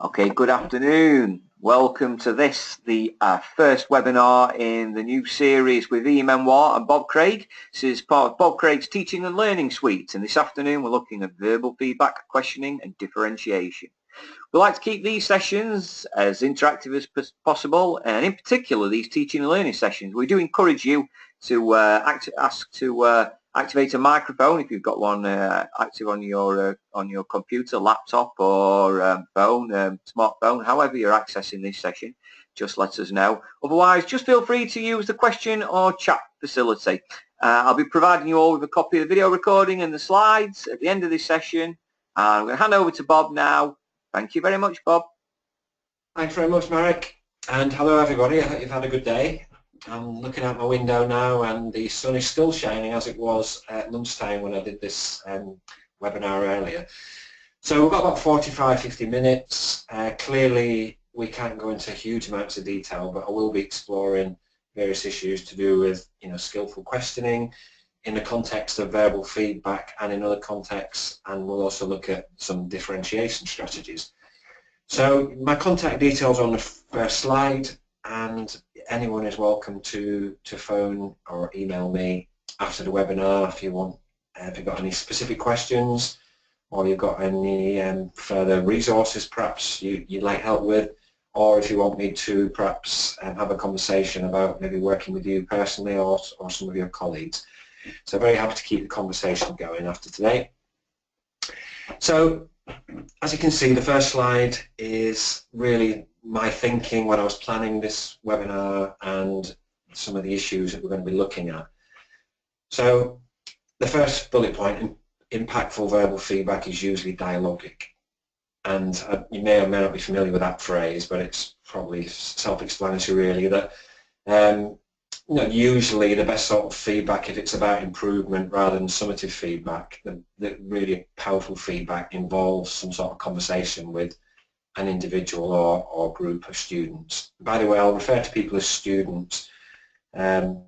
Okay, good afternoon. Welcome to this, the first webinar in the new series with e-Memoir and Bob Craig. This is part of Bob Craig's Teaching and Learning Suite, and this afternoon we're looking at verbal feedback, questioning and differentiation. We like to keep these sessions as interactive as possible, and in particular these teaching and learning sessions. We do encourage you to activate a microphone if you've got one active on your computer, laptop, or phone, smartphone. However you're accessing this session, just let us know. Otherwise, just feel free to use the question or chat facility. I'll be providing you all with a copy of the video recording and the slides at the end of this session. I'm going to hand over to Bob now. Thank you very much, Bob. Thanks very much, Marek. And hello, everybody. I hope you've had a good day. I'm looking out my window now, and the sun is still shining as it was at lunchtime when I did this webinar earlier. So we've got about 45-50 minutes. Clearly, we can't go into huge amounts of detail, but I will be exploring various issues to do with, skillful questioning in the context of verbal feedback and in other contexts, and we'll also look at some differentiation strategies. So my contact details are on the first slide, and anyone is welcome to phone or email me after the webinar if you've got any specific questions, or you've got any further resources perhaps you'd like help with, or if you want me to perhaps have a conversation about maybe working with you personally or some of your colleagues. So very happy to keep the conversation going after today. So as you can see, the first slide is really my thinking when I was planning this webinar and some of the issues that we're going to be looking at. So the first bullet point, impactful verbal feedback is usually dialogic. And you may or may not be familiar with that phrase, but it's probably self-explanatory really that usually the best sort of feedback, if it's about improvement rather than summative feedback, the really powerful feedback involves some sort of conversation with an individual or group of students. By the way, I'll refer to people as students rather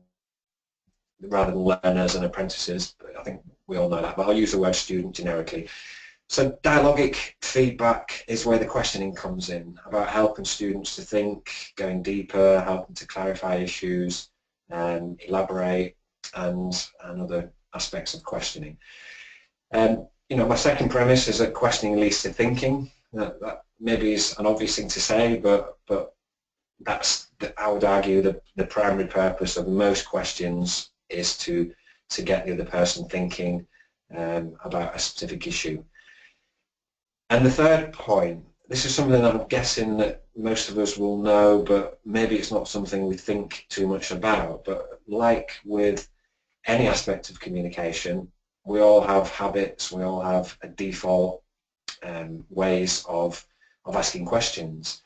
than learners and apprentices. I think we all know that, but I'll use the word student generically. So dialogic feedback is where the questioning comes in, about helping students to think, going deeper, helping to clarify issues, elaborate, and other aspects of questioning. My second premise is that questioning leads to thinking. That maybe is an obvious thing to say, but that's, I would argue, the primary purpose of most questions is to get the other person thinking about a specific issue. And the third point, this is something that I'm guessing that most of us will know, but maybe it's not something we think too much about. But like with any aspect of communication, we all have habits, we all have a default ways of asking questions.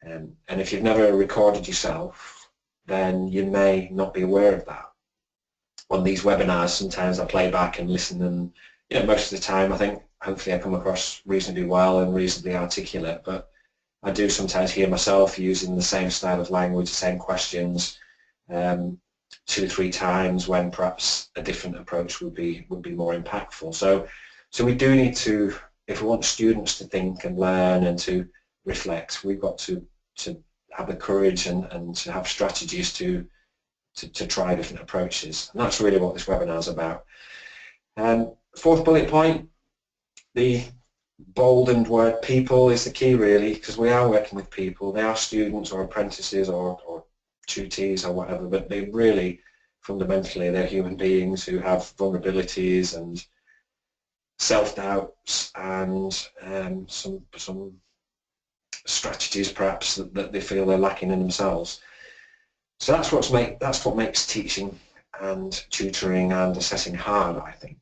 And if you've never recorded yourself, then you may not be aware of that. On these webinars, sometimes I play back and listen, and most of the time I think hopefully I come across reasonably well and reasonably articulate, but I do sometimes hear myself using the same style of language, the same questions 2 or 3 times when perhaps a different approach would be more impactful. So we do need to, if we want students to think and learn and to reflect, we've got to have the courage and to have strategies to try different approaches. And that's really what this webinar is about. Fourth bullet point, the boldened word people is the key really, because we are working with people. They are students or apprentices or tutees or whatever, but they really, fundamentally, they're human beings who have vulnerabilities and self-doubts and some strategies perhaps that they feel they're lacking in themselves. So that's what makes teaching and tutoring and assessing hard, I think.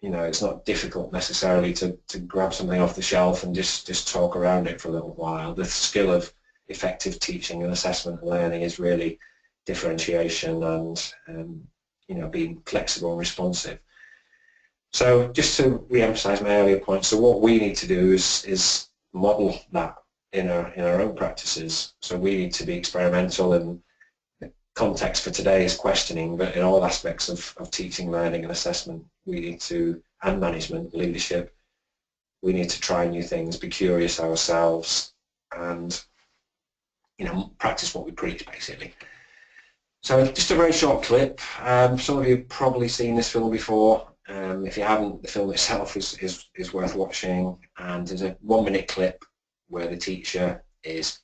It's not difficult necessarily to grab something off the shelf and just talk around it for a little while. The skill of effective teaching and assessment and learning is really differentiation and being flexible and responsive. So just to re-emphasize my earlier point, so what we need to do is model that in our own practices. So we need to be experimental, and the context for today is questioning, but in all aspects of teaching, learning and assessment we need to, and management, leadership, we need to try new things, be curious ourselves, and practice what we preach, basically. So just a very short clip. Some of you have probably seen this film before. If you haven't, the film itself is worth watching, and there's a 1-minute clip where the teacher is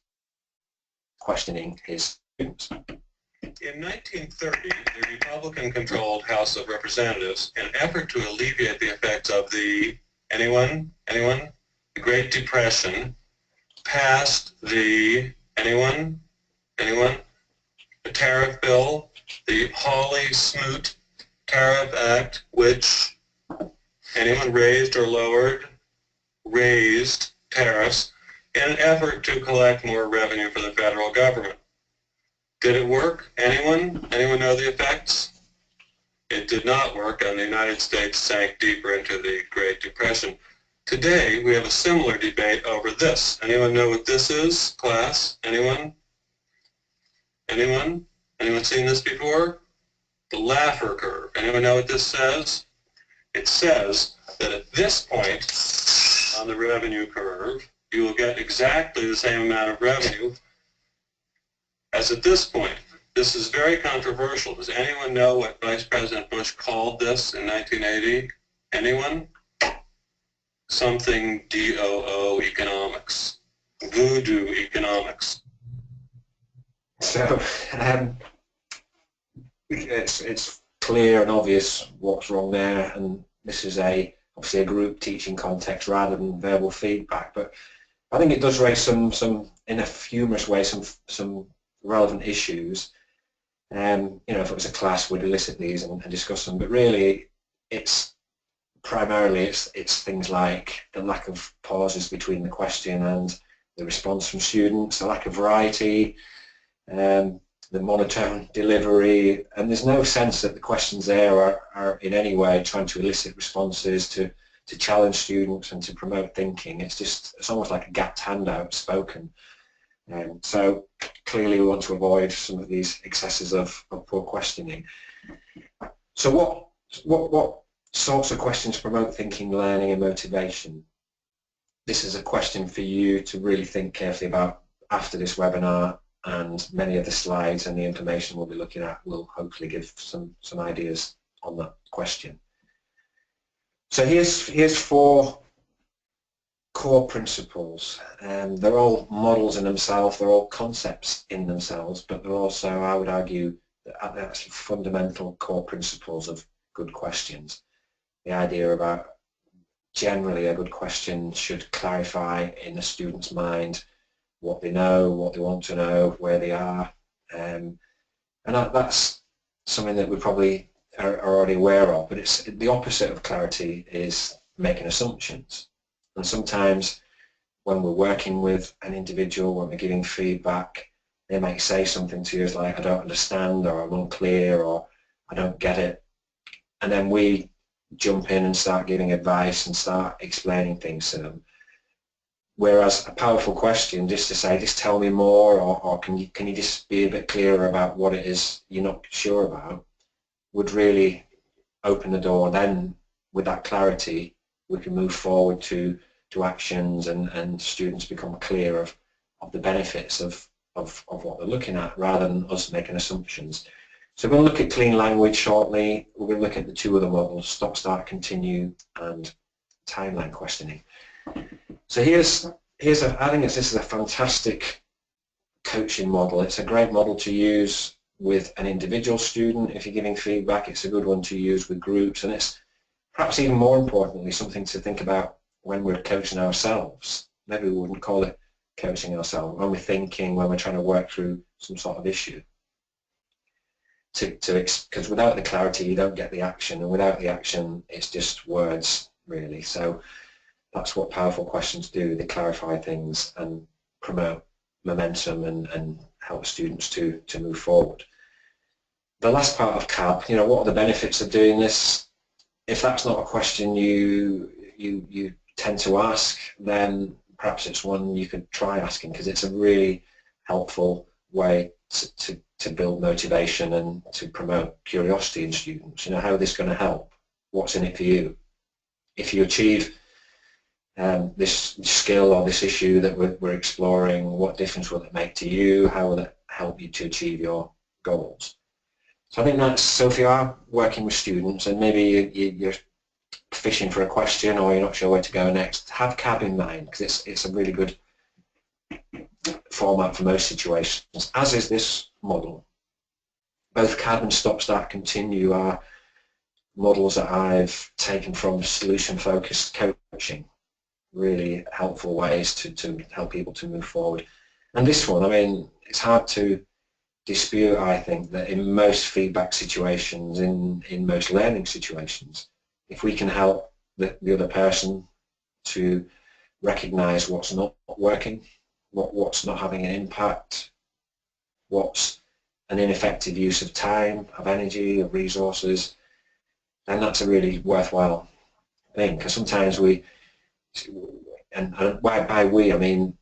questioning his students. In 1930, the Republican-controlled House of Representatives, in an effort to alleviate the effects of the, anyone, the Great Depression, passed the, anyone, the tariff bill, the Hawley-Smoot Tariff Act, which anyone raised or lowered, raised tariffs in an effort to collect more revenue for the federal government. Did it work? Anyone? Anyone know the effects? It did not work, and the United States sank deeper into the Great Depression. Today, we have a similar debate over this. Anyone know what this is, class? Anyone? Anyone? Anyone seen this before? The Laffer curve. Anyone know what this says? It says that at this point on the revenue curve, you will get exactly the same amount of revenue as at this point. This is very controversial. Does anyone know what Vice President Bush called this in 1980? Anyone? Something DOO economics, voodoo economics. So it's clear and obvious what's wrong there, and this is obviously a group teaching context rather than verbal feedback. But I think it does raise some in a humorous way some relevant issues. If it was a class, we'd elicit these and discuss them. But really, it's primarily things like the lack of pauses between the question and the response from students, the lack of variety, the monotone delivery, and there's no sense that the questions there are in any way trying to elicit responses to challenge students and to promote thinking. It's almost like a gapped handout spoken. So clearly we want to avoid some of these excesses of poor questioning. So what sorts of questions promote thinking, learning and motivation? This is a question for you to really think carefully about after this webinar, and many of the slides and the information we'll be looking at will hopefully give some ideas on that question. So here's 4 core principles, and they're all models in themselves, they're all concepts in themselves, but they're also, I would argue, that's fundamental core principles of good questions. The idea about generally a good question should clarify in a student's mind what they know, what they want to know, where they are, and that's something that we probably are already aware of, but it's the opposite of clarity is making assumptions. And sometimes when we're working with an individual, when we're giving feedback, they might say something to us like, I don't understand, or I'm unclear, or I don't get it, and then we jump in and start giving advice and start explaining things to them. Whereas a powerful question, just to say, just tell me more, or can you just be a bit clearer about what it is you're not sure about, would really open the door. Then with that clarity, we can move forward to actions, and students become clear of the benefits of what they're looking at, rather than us making assumptions. So we're going to look at clean language shortly. We're going to look at the 2 other models, stop, start, continue, and timeline questioning. So I think this is a fantastic coaching model. It's a great model to use with an individual student. If you're giving feedback, it's a good one to use with groups, and it's perhaps even more importantly something to think about when we're coaching ourselves. Maybe we wouldn't call it coaching ourselves, when we're thinking, when we're trying to work through some sort of issue. Because without the clarity you don't get the action, and without the action it's just words, really. So that's what powerful questions do. They clarify things and promote momentum and help students to move forward. The last part of CAB, what are the benefits of doing this? If that's not a question you tend to ask, then perhaps it's one you could try asking, because it's a really helpful way to build motivation and to promote curiosity in students. How is this going to help? What's in it for you? If you achieve this skill or this issue that we're exploring, what difference will it make to you? How will it help you to achieve your goals? So I think that's, so if you are working with students and maybe you're fishing for a question or you're not sure where to go next, have CAB in mind, because it's a really good format for most situations, as is this model. Both CAB and Stop, Start, Continue are models that I've taken from solution-focused coaching, really helpful ways to help people to move forward. And this one, I mean, it's hard to dispute, I think, that in most feedback situations, in most learning situations, if we can help the other person to recognize what's not working, what's not having an impact, what's an ineffective use of time, of energy, of resources, then that's a really worthwhile thing. Because sometimes we, and by we I mean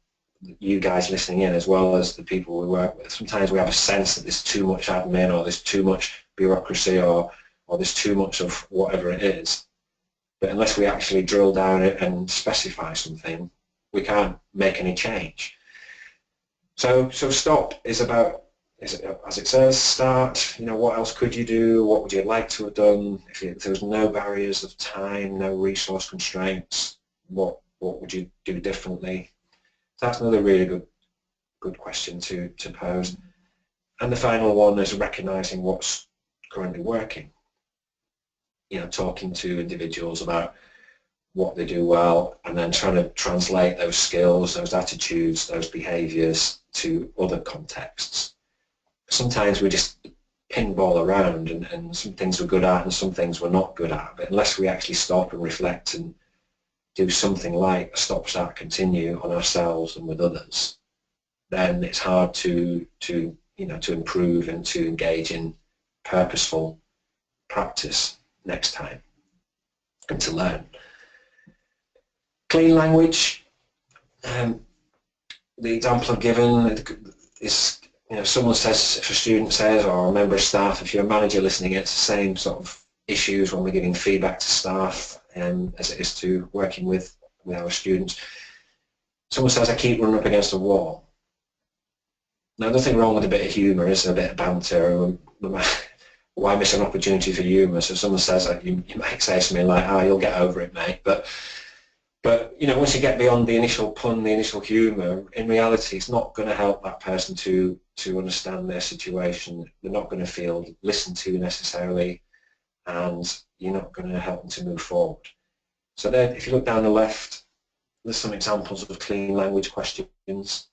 you guys listening in as well as the people we work with, sometimes we have a sense that there's too much admin or there's too much bureaucracy or there's too much of whatever it is. But unless we actually drill down it and specify something, we can't make any change. So stop is about, as it says, start, you know, what else could you do, what would you like to have done, if there was no barriers of time, no resource constraints, what would you do differently? That's another really good question to pose. And the final one is recognizing what's currently working. You know, talking to individuals about what they do well and then trying to translate those skills, those attitudes, those behaviors to other contexts. Sometimes we just pinball around and some things we're good at and some things we're not good at, but unless we actually stop and reflect and do something like a stop, start, continue on ourselves and with others, then it's hard to improve and to engage in purposeful practice next time and to learn. Clean language, the example I've given is, you know, someone says, if a student says, or a member of staff, if you're a manager listening, it's the same sort of issues when we're giving feedback to staff as it is to working with our students. Someone says, I keep running up against a wall. Now, nothing wrong with a bit of humour, is a bit of banter. Why miss an opportunity for humour? So someone says, you might say something like, you'll get over it, mate. But you know, once you get beyond the initial pun, the initial humour, in reality, it's not going to help that person to understand their situation. They're not going to feel listened to necessarily, and you're not going to help them to move forward. So there, if you look down the left, there's some examples of clean language questions.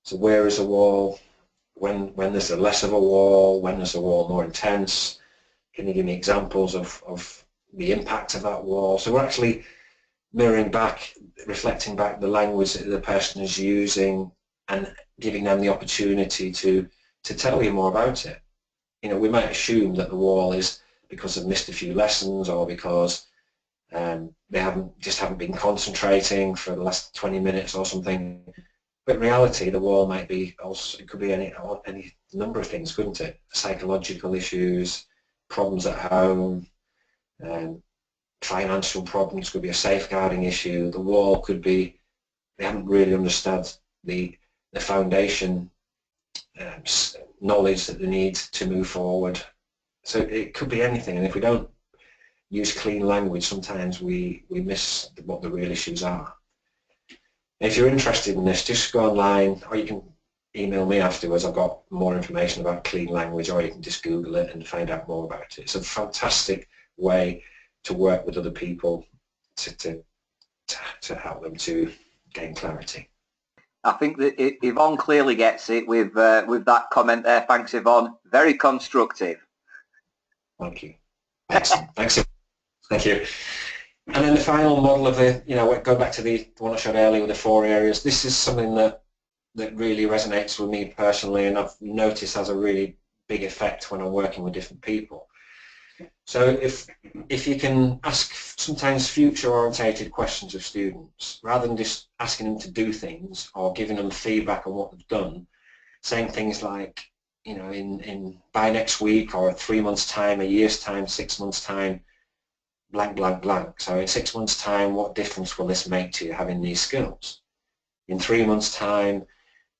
So where is a wall? When there's a less of a wall? When is a wall more intense? Can you give me examples of the impact of that wall? So we're actually mirroring back, reflecting back the language that the person is using and giving them the opportunity to tell you more about it. You know, we might assume that the wall is because they've missed a few lessons or because they haven't been concentrating for the last 20 minutes or something. But in reality, the wall might be also, it could be any number of things, couldn't it? Psychological issues, problems at home, financial problems, could be a safeguarding issue. The wall could be they haven't really understood the foundation knowledge that they need to move forward. So it could be anything, and if we don't use clean language, sometimes we miss what the real issues are. If you're interested in this, just go online, or you can email me afterwards. I've got more information about clean language, or you can just Google it and find out more about it. It's a fantastic way to work with other people to help them to gain clarity. I think that Yvonne clearly gets it with that comment there. Thanks, Yvonne. Very constructive. Thank you. Excellent. Thanks. Thank you. And then the final model of the, going back to the one I showed earlier with the 4 areas, this is something that really resonates with me personally, and I've noticed has a really big effect when I'm working with different people. So if you can ask sometimes future-orientated questions of students, rather than just asking them to do things or giving them feedback on what they've done, saying things like, you know, in by next week or 3 months' time, a year's time, 6 months' time, blank, blank, blank. So in 6 months' time, what difference will this make to you having these skills? In 3 months' time,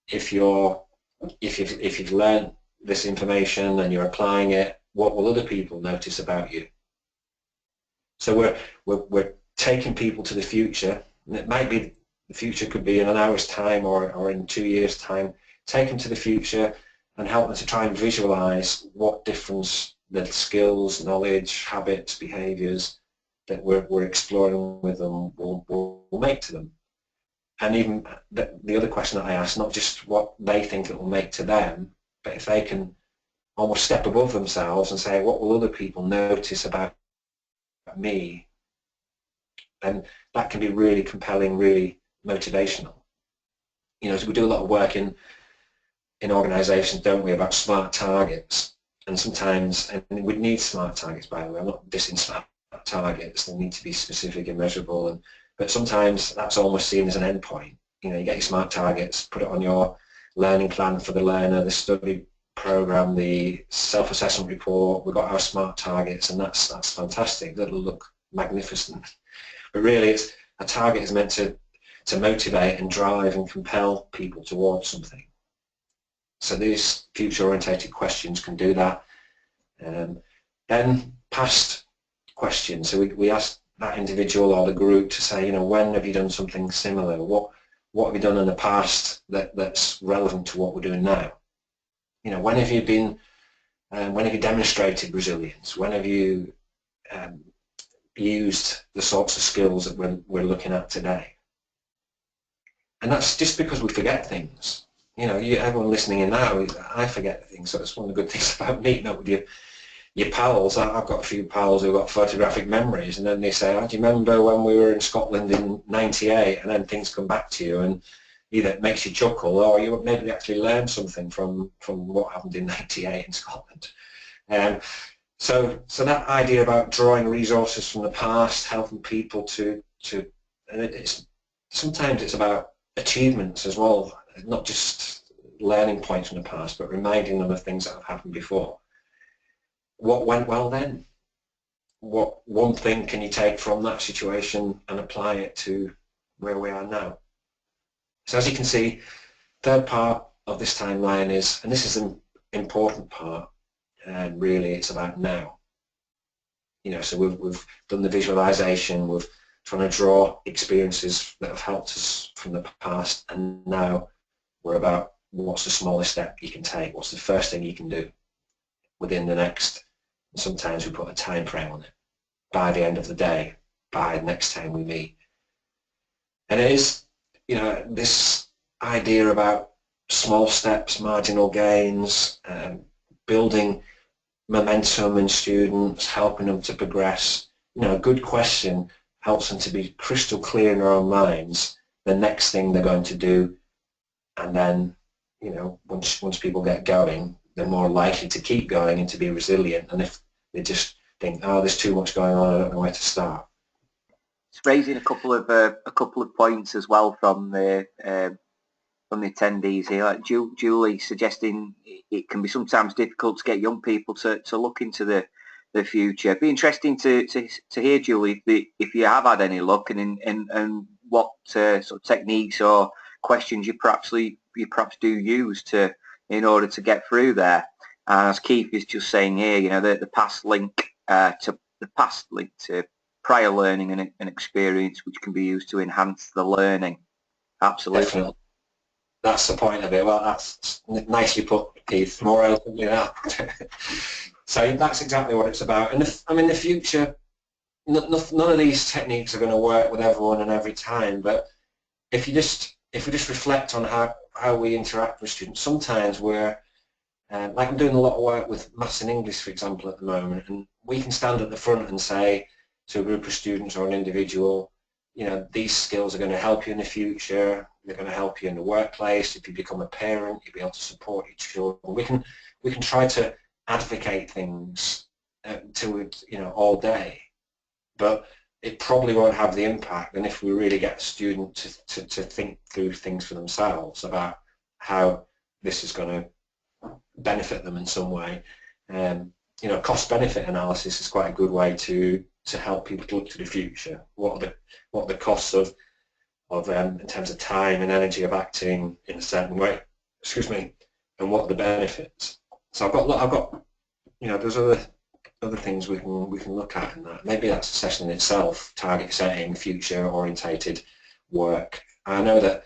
if you've learned this information and you're applying it, what will other people notice about you? So we're taking people to the future, and it might be the future could be in an hour's time or in 2 years' time. Take them to the future and help them to try and visualize what difference the skills, knowledge, habits, behaviors that we're exploring with them will make to them. And even the other question that I ask, not just what they think it will make to them, but if they can almost step above themselves and say, what will other people notice about me? And that can be really compelling, really motivational. You know, so we do a lot of work in organizations, don't we, about smart targets. And sometimes, and we need smart targets, by the way, I'm not dissing smart targets, they need to be specific and measurable, but sometimes that's almost seen as an endpoint. You know, you get your smart targets, put it on your learning plan for the learner, the study program, the self-assessment report, we've got our smart targets, and that's fantastic, that'll look magnificent. But really, a target is meant to motivate and drive and compel people towards something. So these future-orientated questions can do that. Then past questions. So we ask that individual or the group to say, you know, when have you done something similar? What have you done in the past that's relevant to what we're doing now? You know, when have you demonstrated resilience? When have you used the sorts of skills that we're looking at today? And that's just because we forget things. You know, everyone listening in now, I forget things, so it's one of the good things about meeting up with your pals. I've got a few pals who've got photographic memories, and then they say, oh, do you remember when we were in Scotland in '98? And then things come back to you, and either it makes you chuckle, or you maybe actually learn something from what happened in '98 in Scotland. So that idea about drawing resources from the past, helping people to and sometimes it's about achievements as well, not just learning points from the past, but reminding them of things that have happened before. What went well then? What one thing can you take from that situation and apply it to where we are now? So as you can see, third part of this timeline is, and this is an important part, and really it's about now. You know, so we've done the visualization, we've trying to draw experiences that have helped us from the past, and now we're about what's the smallest step you can take, what's the first thing you can do within the next, and sometimes we put a time frame on it, by the end of the day, by the next time we meet. And it is, you know, this idea about small steps, marginal gains, building momentum in students, helping them to progress. You know, a good question helps them to be crystal clear in their own minds the next thing they're going to do, and then, you know, once people get going, they're more likely to keep going and to be resilient. And if they just think, oh, there's too much going on, I don't know where to start. It's raising a couple of points as well from the attendees here. Like Julie suggesting it can be sometimes difficult to get young people to look into the future. It'd be interesting to hear, Julie, if you have had any luck, and what sort of techniques or questions you perhaps do use in order to get through there. And as Keith is just saying here, you know, the past link to prior learning and experience, which can be used to enhance the learning. Absolutely. Definitely. That's the point of it. Well, that's nicely put, Keith. More eloquently than that. So that's exactly what it's about. And I mean, the future, none of these techniques are going to work with everyone and every time. But if we just reflect on how we interact with students, sometimes we're like I'm doing a lot of work with maths and English, for example, at the moment, and we can stand at the front and say to a group of students or an individual, you know, these skills are going to help you in the future. They're going to help you in the workplace. If you become a parent, you'll be able to support your children. We can try to advocate things to, you know, all day, but it probably won't have the impact than if we really get the student to think through things for themselves about how this is going to benefit them in some way. You know, cost-benefit analysis is quite a good way to help people to look to the future. What are the costs of in terms of time and energy of acting in a certain way? Excuse me. And what are the benefits? So I've got you know, there's other things we can look at in that. Maybe that's a session in itself. Target setting, future-orientated work. I know that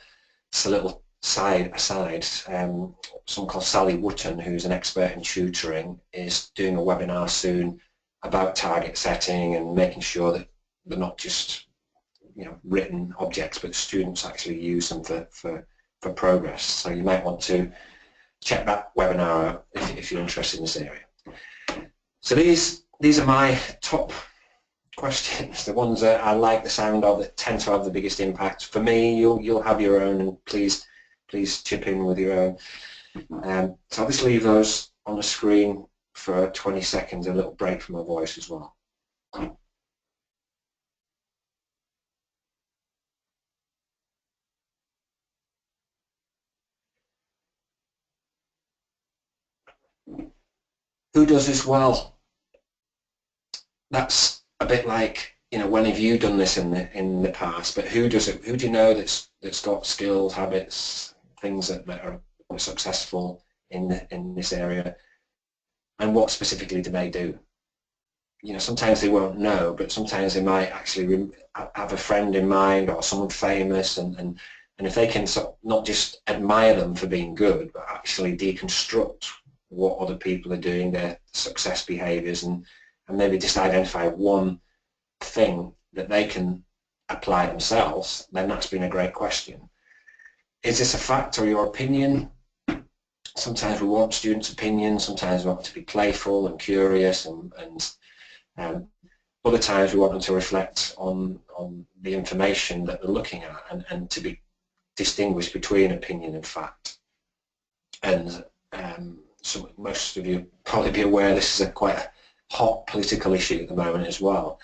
it's a little aside. Someone called Sally Wotton, who's an expert in tutoring, is doing a webinar soon about target setting and making sure that they're not just, you know, written objects, but students actually use them for progress. So you might want to check that webinar out if you're interested in this area. So these are my top questions, the ones that I like the sound of, that tend to have the biggest impact. For me, you'll have your own, and please chip in with your own. So I'll just leave those on the screen for 20 seconds, a little break from my voice as well. Who does this well? That's a bit like, you know, when have you done this in the past? But who does it? Who do you know that's got skills, habits, things that are successful in this area? And what specifically do they do? You know, sometimes they won't know, but sometimes they might actually have a friend in mind or someone famous, and if they can sort of not just admire them for being good, but actually deconstruct what other people are doing, their success behaviors, and maybe just identify one thing that they can apply themselves, then that's been a great question. Is this a fact or your opinion? Sometimes we want students' opinions, sometimes we want to be playful and curious, and other times we want them to reflect on the information that they're looking at, and to be distinguished between opinion and fact. And so most of you probably be aware this is quite a hot political issue at the moment as well.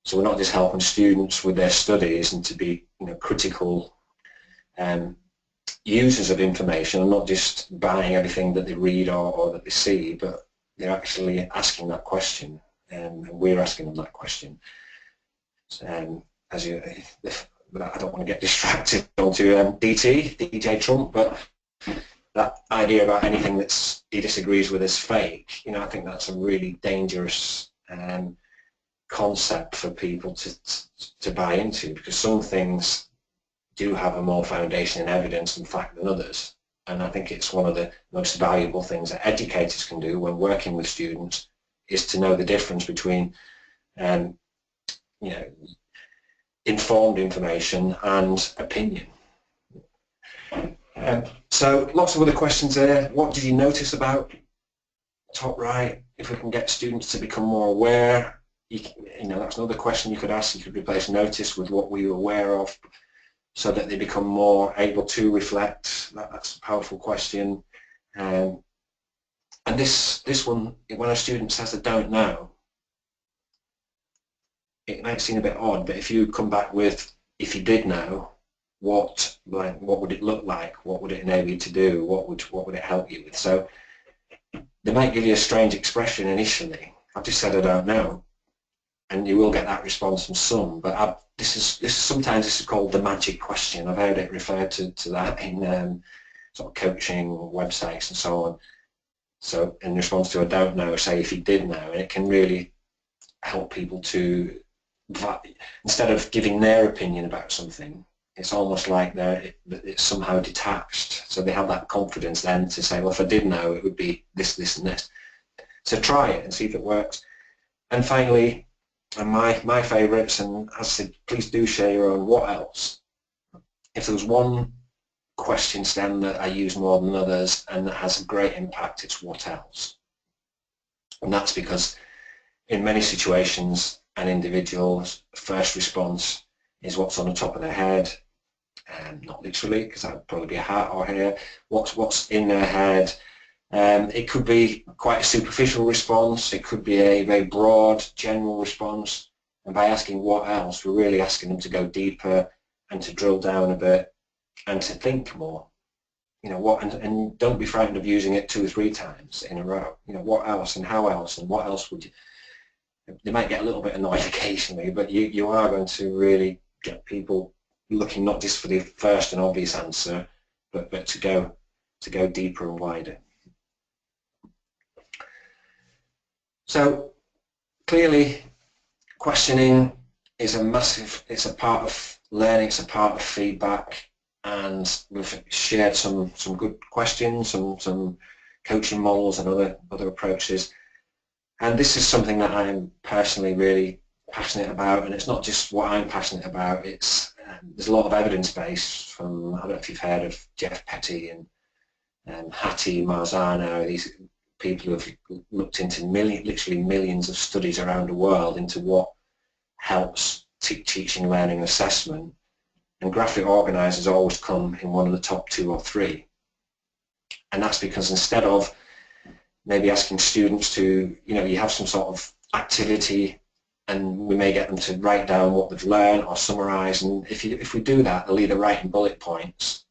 So we're not just helping students with their studies and to be, you know, critical users of information, and not just buying everything that they read or that they see, but they're actually asking that question, and we're asking them that question. As you, but I don't want to get distracted onto DJ Trump, but that idea about anything that he disagrees with is fake, you know, I think that's a really dangerous concept for people to buy into, because some things do have a more foundation in evidence and fact than others. And I think it's one of the most valuable things that educators can do when working with students, is to know the difference between you know, informed information and opinion. So lots of other questions there. What did you notice about? Top right, if we can get students to become more aware, you know, that's another question you could ask. You could replace notice with what were you aware of, so that they become more able to reflect. That's a powerful question. And this one, when a student says they don't know, it might seem a bit odd, but if you come back with, if you did know, what would it look like? What would it enable you to do? What would it help you with? So they might give you a strange expression initially. I've just said I don't know, and you will get that response from some. But sometimes this is called the magic question. I've heard it referred to that in sort of coaching websites and so on. So in response to a don't know, say if you did know, and it can really help people to, instead of giving their opinion about something, it's almost like it's somehow detached. So they have that confidence then to say, well, if I did know, it would be this, this, and this. So try it and see if it works. And finally, and my favourites, and as I said, please do share your own, what else? If there was one question stem that I use more than others and that has a great impact, it's what else? And that's because in many situations, an individual's first response is what's on the top of their head, and not literally, because that would probably be a hat or hair. What's in their head? It could be quite a superficial response. It could be a very broad, general response. And by asking what else, we're really asking them to go deeper and to drill down a bit and to think more. you know, what, and don't be frightened of using it 2 or 3 times in a row. You know, what else and how else and what else would you, they might get a little bit annoyed occasionally, but you are going to really get people looking not just for the first and obvious answer, but to go deeper and wider. So clearly questioning is a massive, it's a part of learning, it's a part of feedback, and we've shared some good questions, some coaching models and other approaches. And this is something that I'm personally really passionate about, and it's not just what I'm passionate about, it's there's a lot of evidence base from, I don't know if you've heard of Jeff Petty and Hattie Marzano, these people who have looked into literally millions of studies around the world into what helps teaching, learning, and assessment. And graphic organisers always come in one of the top 2 or 3. And that's because instead of maybe asking students to, you know, you have some sort of activity and we may get them to write down what they've learned or summarise, and if we do that, they'll either write in bullet points,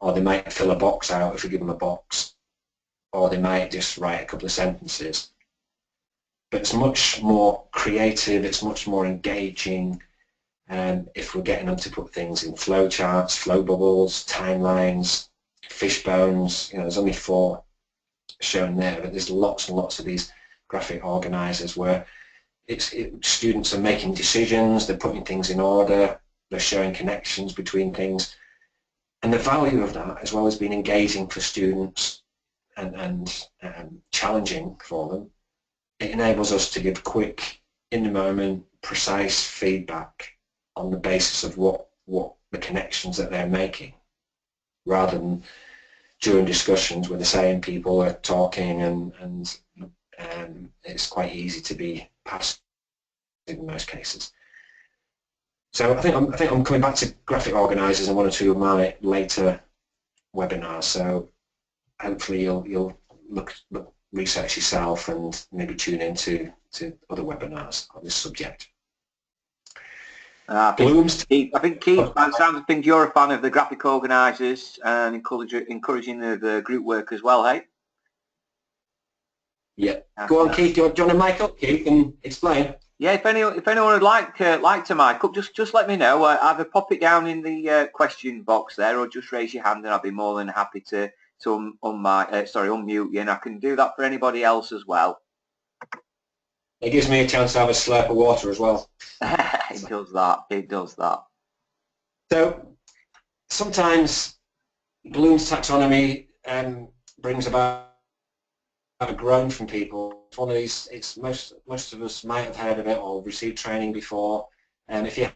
or they might fill a box out if we give them a box, or they might just write a couple of sentences. But it's much more creative, it's much more engaging, if we're getting them to put things in flow charts, flow bubbles, timelines, fish bones. You know, there's only 4 shown there, but there's lots and lots of these graphic organisers where students are making decisions, they're putting things in order, they're showing connections between things. And the value of that, as well as being engaging for students and challenging for them, it enables us to give quick, in the moment, precise feedback on the basis of what the connections that they're making, rather than during discussions where the same people are talking and it's quite easy to be passive in most cases. So I think I'm coming back to graphic organisers in 1 or 2 of my later webinars. So hopefully you'll look research yourself and maybe tune into other webinars on this subject. I think Keith, by the sound of things, you're a fan of the graphic organisers and encouraging the group work as well, hey? Yeah. Go on, Keith. Do you want to mic up, Keith, and explain? Yeah, if anyone would like to mic up, just let me know. Either pop it down in the question box there, or just raise your hand, and I'll be more than happy to unmute you, and I can do that for anybody else as well. It gives me a chance to have a slurp of water as well. It does that. It does that. So sometimes Bloom's taxonomy brings about a groan from people. It's one of these. It's most of us might have heard of it or received training before, and if you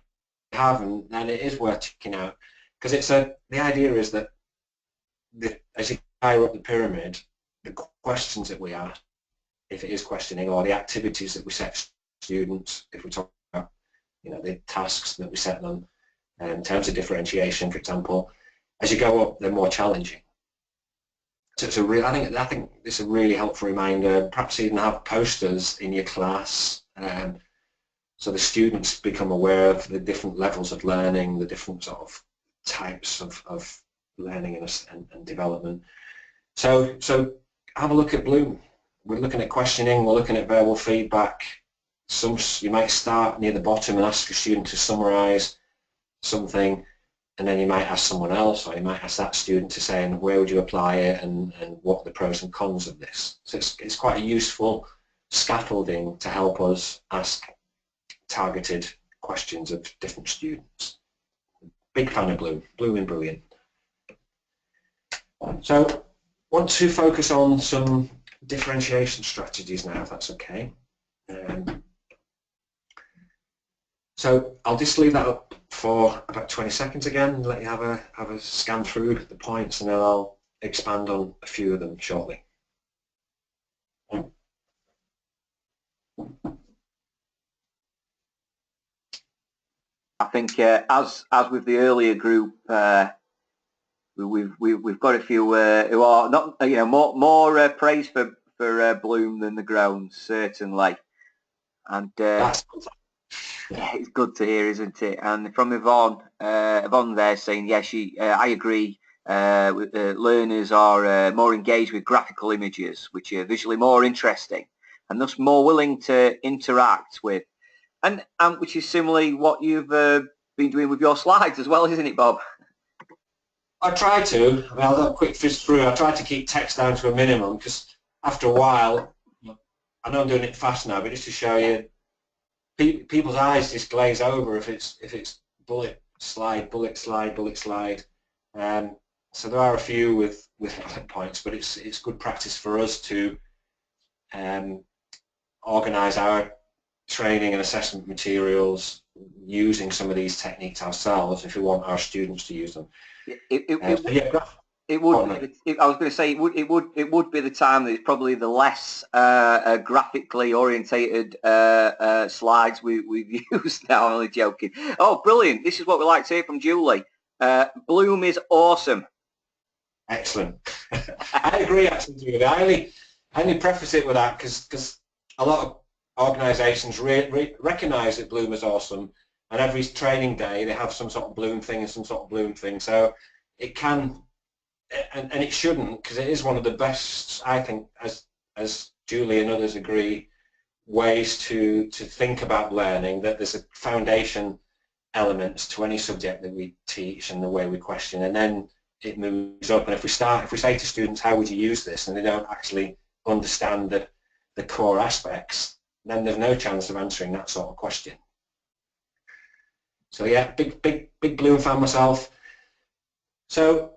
haven't, then it is worth checking out, because the idea is that as you higher up the pyramid, the questions that we ask, if it is questioning, or the activities that we set students, if we talk about, you know, the tasks that we set them in terms of differentiation, for example, as you go up, they're more challenging. So it's I think it's a really helpful reminder. Perhaps even have posters in your class, so the students become aware of the different levels of learning, the different sort of types of learning and development. So have a look at Bloom. We're looking at questioning, we're looking at verbal feedback. You might start near the bottom and ask a student to summarise something, and then you might ask someone else, or you might ask that student to say, and where would you apply it, and what are the pros and cons of this. So it's quite a useful scaffolding to help us ask targeted questions of different students. Big fan of Bloom. Bloom and brilliant. So want to focus on some differentiation strategies now, if that's okay. So I'll just leave that up for about 20 seconds again and let you have a scan through the points, and then I'll expand on a few of them shortly. I think as with the earlier group, we've got a few who are not, you know, more praise for Bloom than the Groans, certainly, and yeah, it's good to hear, isn't it? And from Yvonne there saying, yeah, I agree. learners are more engaged with graphical images, which are visually more interesting and thus more willing to interact with. And which is similarly what you've been doing with your slides as well, isn't it, Bob? I try to. I mean, I'll have a quick fizz through. I try to keep text down to a minimum because after a while, I know I'm doing it fast now, but just to show you, people's eyes just glaze over if it's bullet slide, bullet slide, bullet slide. So there are a few with bullet points, but it's good practice for us to organise our training and assessment materials using some of these techniques ourselves if we want our students to use them. It would. I was going to say it would be the time that it's probably the less graphically orientated slides we've used now. I'm only joking. Oh, brilliant! This is what we like to hear from Julie. Bloom is awesome. Excellent. I agree, actually, Julie. I only preface it with that because a lot of organisations recognise that Bloom is awesome, and every training day they have some sort of Bloom thing and some sort of Bloom thing. So it can, and it shouldn't, because it is one of the best, I think, as Julie and others agree, ways to think about learning, that there's a foundation elements to any subject that we teach and the way we question, and then it moves up. And if we say to students, how would you use this, and they don't actually understand the core aspects, then there's no chance of answering that sort of question. So yeah, big Bloom fan myself. So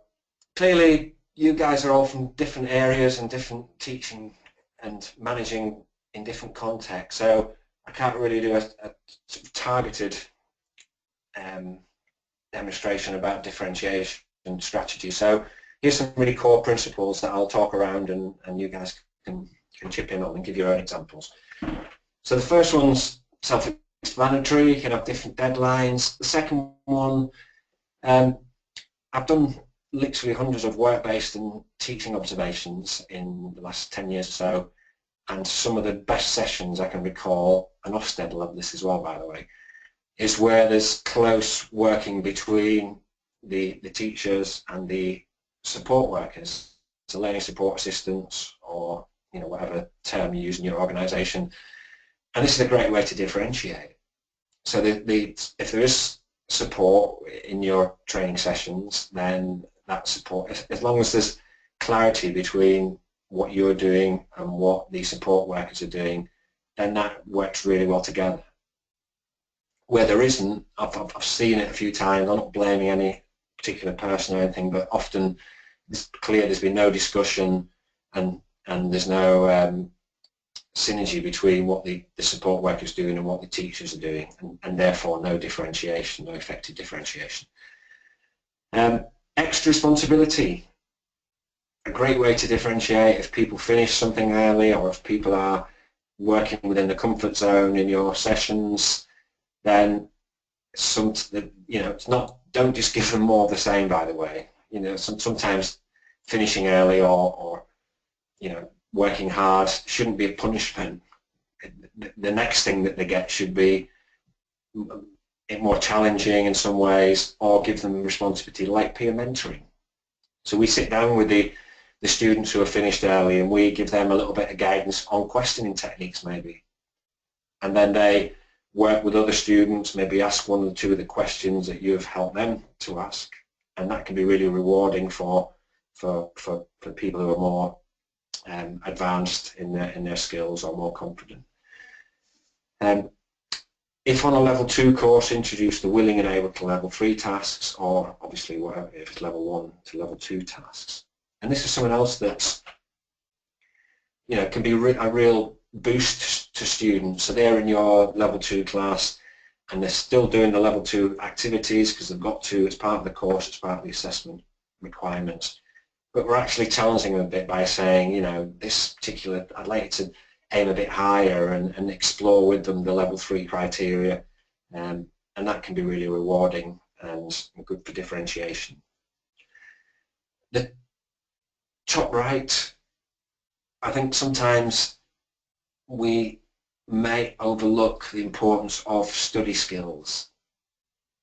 clearly you guys are all from different areas and different teaching and managing in different contexts, so I can't really do a sort of targeted demonstration about differentiation strategy. So here's some really core principles that I'll talk around, and you guys can chip in on and give your own examples. So the first one's self-explanatory. You can have different deadlines. The second one, I've done literally hundreds of work-based and teaching observations in the last 10 years or so, and some of the best sessions I can recall, and Ofsted love this as well, by the way, is where there's close working between the teachers and the support workers, so learning support assistants, or whatever term you use in your organisation. And this is a great way to differentiate. So if there is support in your training sessions, then that support, as long as there's clarity between what you're doing and what the support workers are doing, then that works really well together. Where there isn't, I've seen it a few times. I'm not blaming any particular person or anything, but often it's clear there's been no discussion and there's no synergy between what the support workers are doing and what the teachers are doing, and therefore no differentiation, no effective differentiation. Extra responsibility, a great way to differentiate. If people finish something early, or if people are working within the comfort zone in your sessions, then it's not, don't just give them more of the same, by the way. Sometimes finishing early or working hard shouldn't be a punishment. The next thing that they get should be more challenging in some ways, or give them responsibility, like peer mentoring. So we sit down with the students who are finished early, and we give them a little bit of guidance on questioning techniques maybe, and then they work with other students, maybe ask one or two of the questions that you have helped them to ask, and that can be really rewarding for people who are more advanced in their skills or more confident. If on a level 2 course, introduce the willing and able to level 3 tasks, or obviously whatever, if it's level 1 to level 2 tasks. And this is something else that's can be a real boost to students. So they're in your level 2 class and they're still doing the level 2 activities because they've got to, it's part of the course, it's part of the assessment requirements. But we're actually challenging them a bit by saying, this particular, I'd like you to aim a bit higher and explore with them the level 3 criteria, and that can be really rewarding and good for differentiation. The top right, I think sometimes we may overlook the importance of study skills,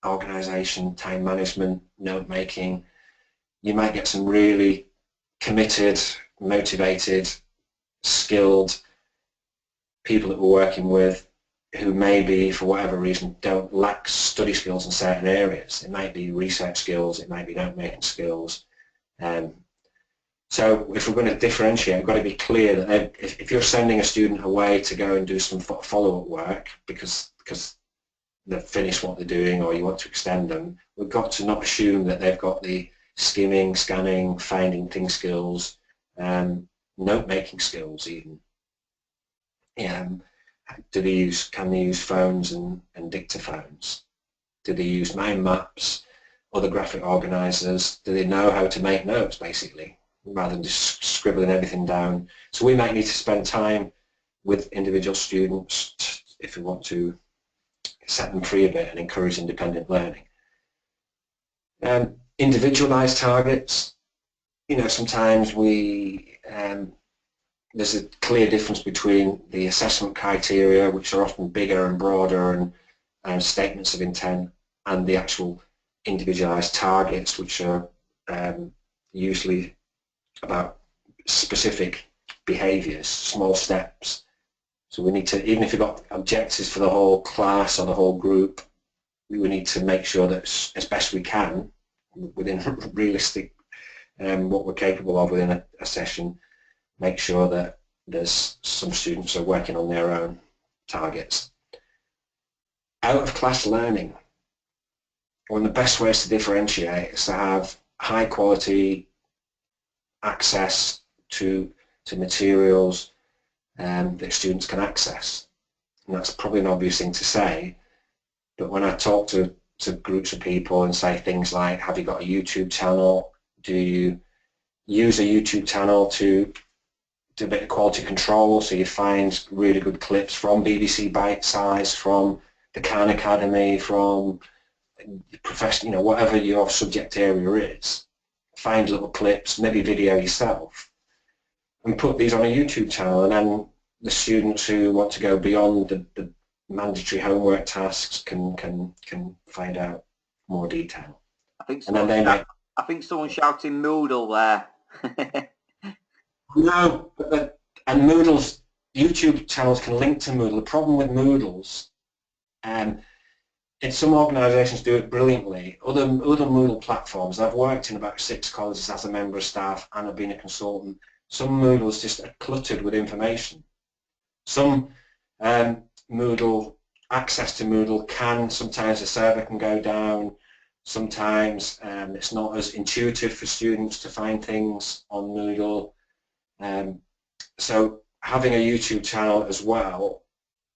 organisation, time management, note making. you might get some really committed, motivated, skilled people that we're working with who maybe, for whatever reason, don't lack study skills in certain areas. It might be research skills, it might be note-making skills. So if we're going to differentiate, we've got to be clear that if you're sending a student away to go and do some follow-up work because they've finished what they're doing or you want to extend them, we've got to not assume that they've got the skimming, scanning, finding things skills, note-making skills even. Can they use phones and dictaphones? Do they use mind maps, other graphic organizers? Do they know how to make notes, basically, rather than just scribbling everything down? So we might need to spend time with individual students if we want to set them free a bit and encourage independent learning. Individualized targets, sometimes there's a clear difference between the assessment criteria, which are often bigger and broader and statements of intent, and the actual individualized targets, which are usually about specific behaviors, small steps. So we need to, even if you've got objectives for the whole class or the whole group, we need to make sure that as best we can, within realistic, what we're capable of within a session, make sure that there's some students are working on their own targets. Out of class learning, one of the best ways to differentiate is to have high quality access to materials that students can access. And that's probably an obvious thing to say, but when I talk to groups of people and say things like, have you got a YouTube channel? Do you use a YouTube channel to do a bit of quality control, so you find really good clips from BBC Bite Size, from the Khan Academy, from professional, whatever your subject area is, find little clips, maybe video yourself, and put these on a YouTube channel, and then the students who want to go beyond the mandatory homework tasks can find out more detail. I think someone's shouting Moodle there. No, and Moodle's YouTube channels can link to Moodle. The problem with Moodles, and some organisations do it brilliantly. Other Moodle platforms, I've worked in about 6 colleges as a member of staff and I've been a consultant. Some Moodles just are cluttered with information. Some Moodle, access to Moodle sometimes the server can go down, sometimes it's not as intuitive for students to find things on Moodle. So having a YouTube channel as well,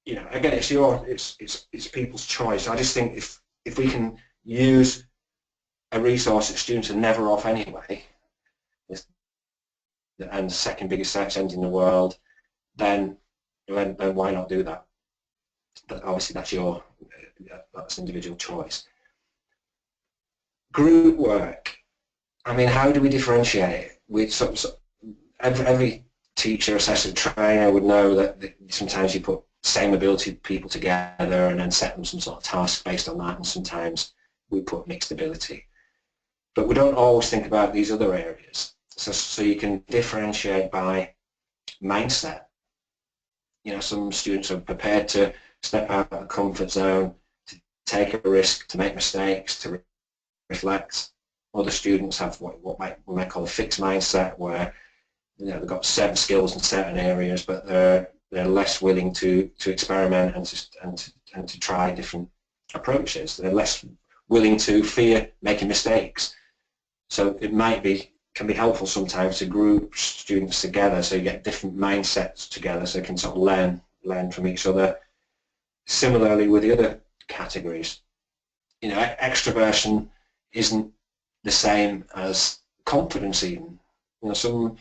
again, it's people's choice. I just think if we can use a resource that students are never off anyway, and the second biggest search engine in the world, then why not do that? But obviously that's individual choice. Group work. I mean, how do we differentiate? Every teacher, assessor, trainer would know that sometimes you put same ability people together and then set them some sort of task based on that, and sometimes we put mixed ability. But we don't always think about these other areas. So you can differentiate by mindset. Some students are prepared to step out of the comfort zone, to take a risk, to make mistakes, to reflect. Other students have what we might call a fixed mindset, where they've got certain skills in certain areas, but they're less willing to experiment and to try different approaches. They're less willing to fear making mistakes. So it can be helpful sometimes to group students together, so you get different mindsets together, so they can sort of learn from each other. Similarly with the other categories, extroversion isn't the same as confidence even. Some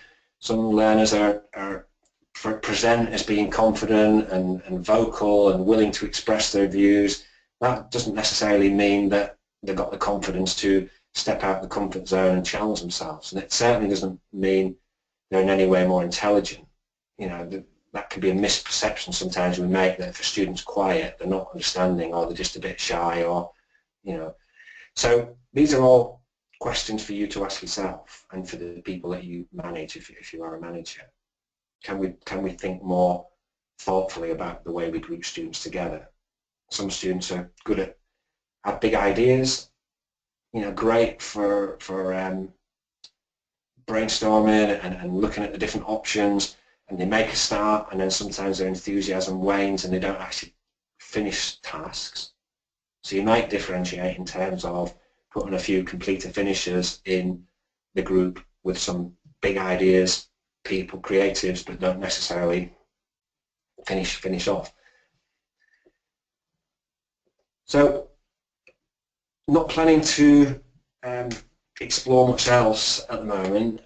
learners are present as being confident and vocal and willing to express their views. That doesn't necessarily mean that they've got the confidence to step out of the comfort zone and challenge themselves. And it certainly doesn't mean they're in any way more intelligent. That could be a misperception sometimes we make, that if a student's quiet, they're not understanding, or they're just a bit shy, or, So these are all questions for you to ask yourself and for the people that you manage, if you are a manager. Can we think more thoughtfully about the way we group students together? Some students are good at have big ideas, you know, great for brainstorming and looking at the different options, and they make a start, and then sometimes their enthusiasm wanes and they don't actually finish tasks. So you might differentiate in terms of putting a few completer finishers in the group with some big ideas, people, creatives, but don't necessarily finish off. So not planning to explore much else at the moment,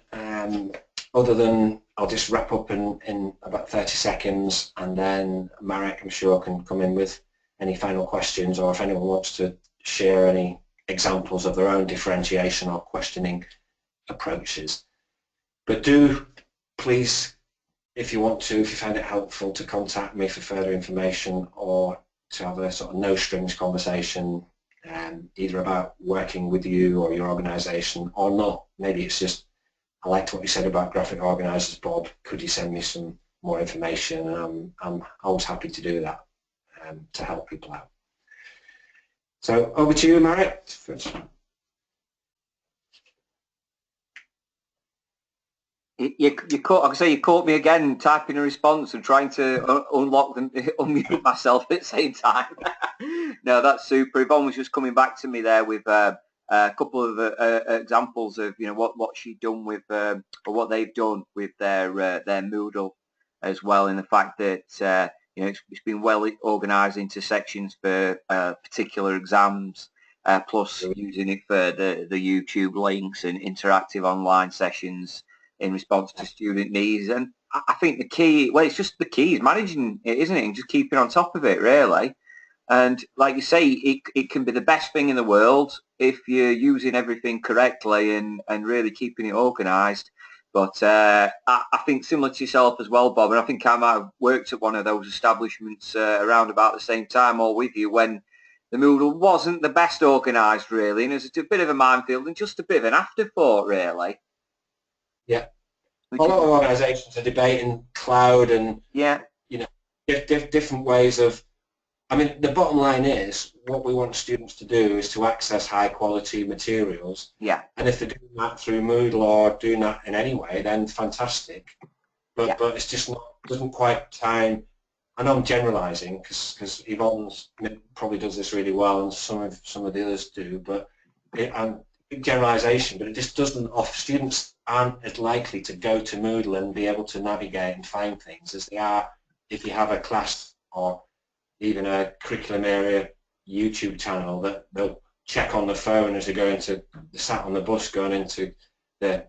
other than I'll just wrap up in about 30 seconds, and then Marek, I'm sure, can come in with any final questions, or if anyone wants to share any examples of their own differentiation or questioning approaches. But do please, if you want to, if you find it helpful, to contact me for further information, or to have a sort of no strings conversation, either about working with you or your organisation or not. Maybe it's just, I liked what you said about graphic organisers, Bob, could you send me some more information? And I'm always happy to do that, to help people out. So over to you, Marek. You caught, like I say, you caught me again typing a response and trying to unlock them, unmute myself at the same time. No, that's super. Yvonne was just coming back to me there with a couple of examples of, you know, what she'd done with or what they've done with their Moodle as well, in the fact that you know, it's been well organised into sections for particular exams, plus using it for the YouTube links and interactive online sessions in response to student needs. And I think the key, well, it's just the key is managing it, isn't it, and just keeping on top of it, really. And like you say, it can be the best thing in the world if you're using everything correctly and really keeping it organised. But I think similar to yourself as well, Bob, and I think I might have worked at one of those establishments around about the same time, or with you, when the Moodle wasn't the best organised, really, and it was a bit of a minefield and just a bit of an afterthought, really. Yeah, a lot of organisations are debating cloud and, yeah, you know, different ways of. I mean, the bottom line is what we want students to do is to access high quality materials. Yeah. And if they're doing that through Moodle or doing that in any way, then fantastic. But yeah. but it's just not, doesn't quite time. I know I'm generalising because Yvonne probably does this really well, and some of the others do. But generalisation, but it just doesn't offer. Students aren't as likely to go to Moodle and be able to navigate and find things as they are if you have a class or even a curriculum area YouTube channel that they'll check on the phone as they're going to, sat on the bus going into the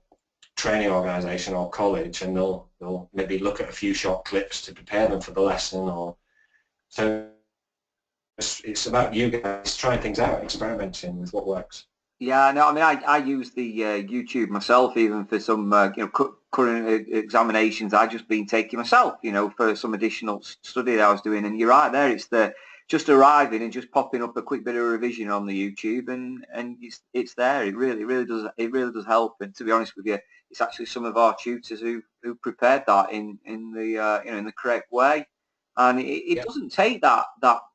training organisation or college, and they'll maybe look at a few short clips to prepare them for the lesson. Or so it's about you guys trying things out, experimenting with what works. Yeah, no, I mean, I use the YouTube myself, even for some you know, current examinations I've just been taking myself, you know, for some additional study that I was doing. And you're right there, it's the just arriving and just popping up a quick bit of revision on the YouTube, and it's there. It really does help. And to be honest with you, it's actually some of our tutors who prepared that in the you know, in the correct way, and it doesn't take that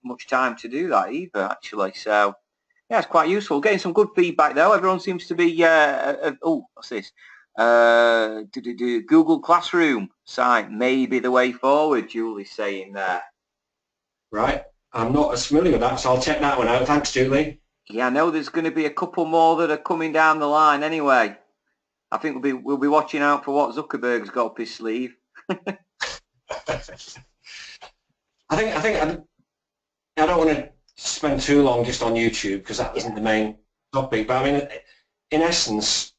much time to do that either, actually. So. Yeah, it's quite useful. Getting some good feedback though. Everyone seems to be. Oh, what's this? Google Classroom site may be the way forward. Julie's saying there. Right. I'm not as familiar with that, so I'll check that one out. Thanks, Julie. Yeah, I know there's going to be a couple more that are coming down the line. Anyway, I think we'll be watching out for what Zuckerberg's got up his sleeve. I don't want to spend too long just on YouTube because that isn't the main topic, but I mean, in essence,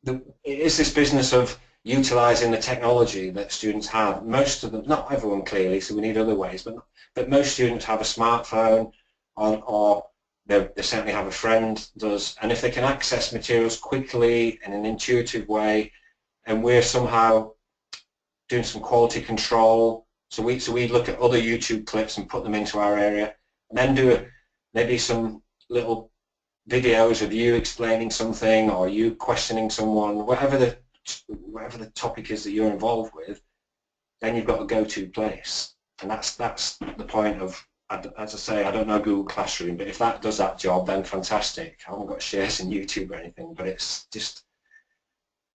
it is this business of utilising the technology that students have. Most of them, not everyone clearly, so we need other ways, but most students have a smartphone or they certainly have a friend does, and if they can access materials quickly in an intuitive way, and we're somehow doing some quality control, so we look at other YouTube clips and put them into our area, and then do maybe some little videos of you explaining something or you questioning someone, whatever the topic is that you're involved with, then you've got a go-to place. And that's the point of, as I say, I don't know Google Classroom, but if that does that job, then fantastic. I haven't got shares in YouTube or anything, but it's just,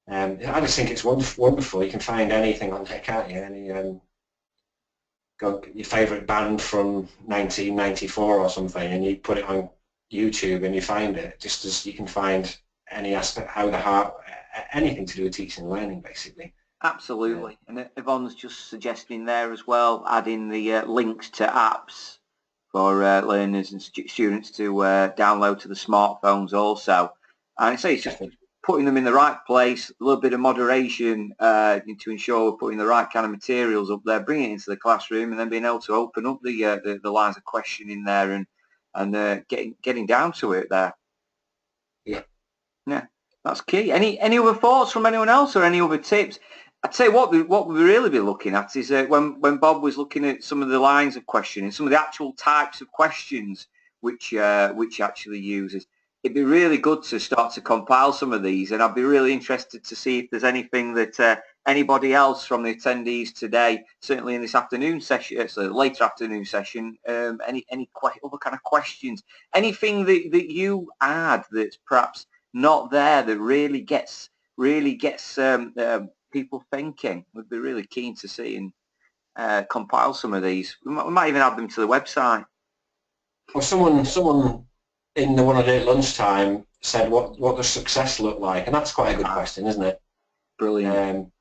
I just think it's wonderful. You can find anything on there, can't you? Any go your favourite band from 1994 or something, and you put it on YouTube and you find it, just as you can find any aspect, anything to do with teaching and learning, basically. Absolutely. And Yvonne's just suggesting there as well, adding the links to apps for learners and students to download to the smartphones also. And it's just putting them in the right place, a little bit of moderation to ensure we're putting the right kind of materials up there, bringing it into the classroom, and then being able to open up the lines of questioning there and getting down to it there. Yeah. Yeah, that's key. Any other thoughts from anyone else or any other tips? I'd say what we really be looking at is when Bob was looking at some of the lines of questioning, some of the actual types of questions which actually uses. It'd be really good to start to compile some of these, and I'd be really interested to see if there's anything that anybody else from the attendees today, certainly in this afternoon session, so later afternoon session, any other kind of questions, anything that you add that's perhaps not there that really gets people thinking. We'd be really keen to see and compile some of these. We might even add them to the website. Well, someone in the one I did at lunchtime said, what does success look like? And that's quite a good question, isn't it? Brilliant.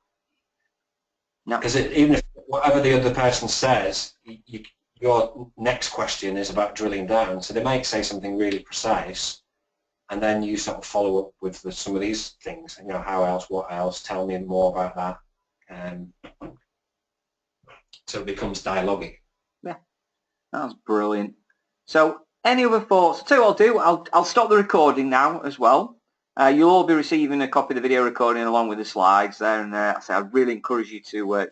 Because even if whatever the other person says, your next question is about drilling down. So they might say something really precise, and then you sort of follow up with some of these things. You know, how else, what else? Tell me more about that. So it becomes dialogic. Yeah, that's brilliant. So any other thoughts? So what I'll do, I'll stop the recording now as well. You'll all be receiving a copy of the video recording along with the slides there, and I really encourage you to share